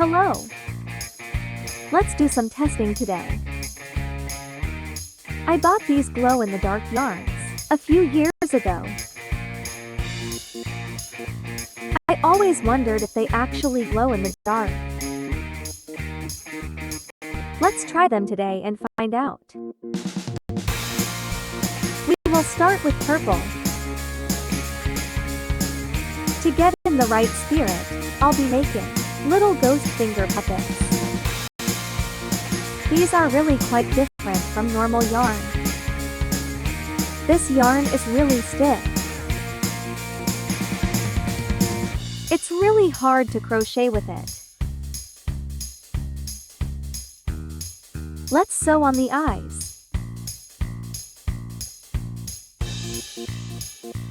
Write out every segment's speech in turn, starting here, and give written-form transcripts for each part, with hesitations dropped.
Hello! Let's do some testing today. I bought these glow-in-the-dark yarns a few years ago. I always wondered if they actually glow in the dark. Let's try them today and find out. We will start with purple. To get in the right spirit, I'll be making little ghost finger puppets. These are really quite different from normal yarn. This yarn is really stiff. It's really hard to crochet with it. Let's sew on the eyes.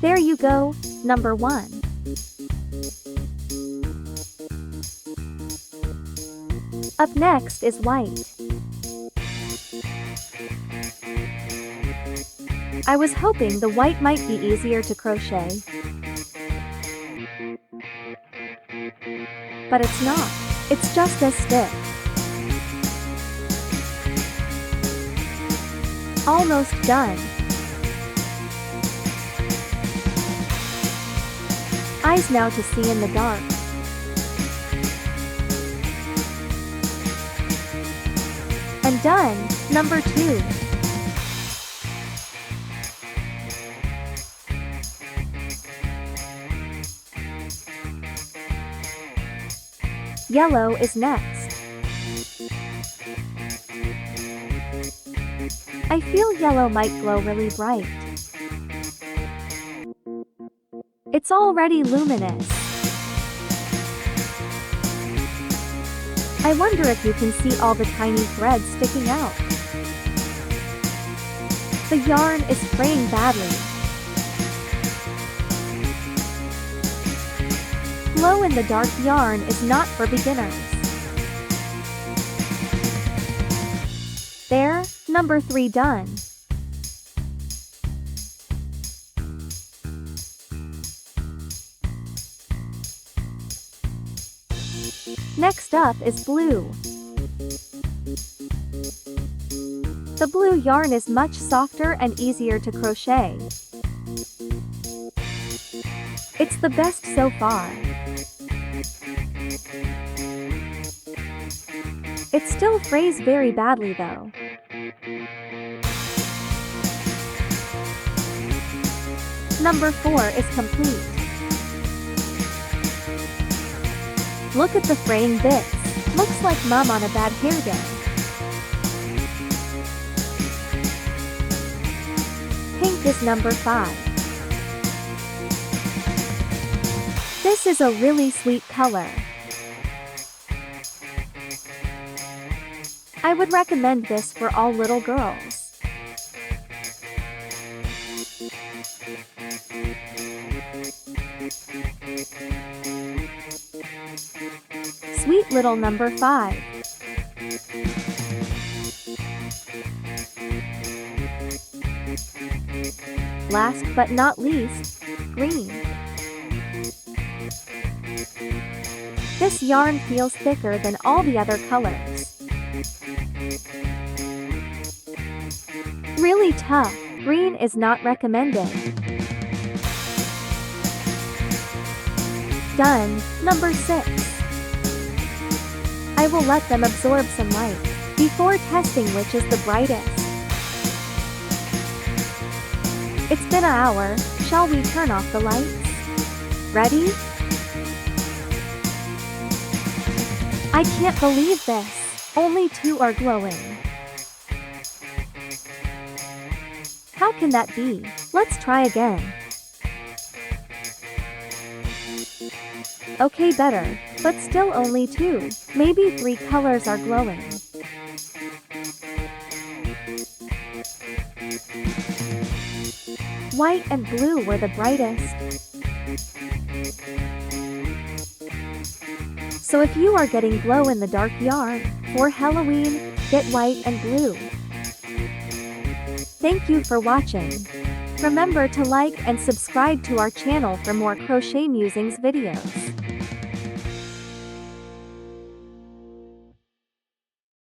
There you go, number 1. Up next is white. I was hoping the white might be easier to crochet, but it's not. It's just as stiff. Almost done. Eyes now to see in the dark. And done, number 2. Yellow is next. I feel yellow might glow really bright. It's already luminous. I wonder if you can see all the tiny threads sticking out. The yarn is fraying badly. Glow-in-the-dark yarn is not for beginners. There, number 3 done. Next up is blue. The blue yarn is much softer and easier to crochet. It's the best so far. It still frays very badly though. Number 4 is complete. Look at the fraying bits. Looks like Mom on a bad hair day. Pink is number 5. This is a really sweet color. I would recommend this for all little girls. Sweet little number 5. Last but not least, green. This yarn feels thicker than all the other colors. Really tough. Green is not recommended. Done. Number 6. I will let them absorb some light before testing which is the brightest. It's been an hour. Shall we turn off the lights? Ready? I can't believe this. Only 2 are glowing. How can that be? Let's try again. Okay, better, but still only 2. Maybe 3 colors are glowing. White and blue were the brightest. So if you are getting glow-in-the-dark yarn for Halloween, get white and blue. Thank you for watching. Remember to like and subscribe to our channel for more Crochet Musings videos.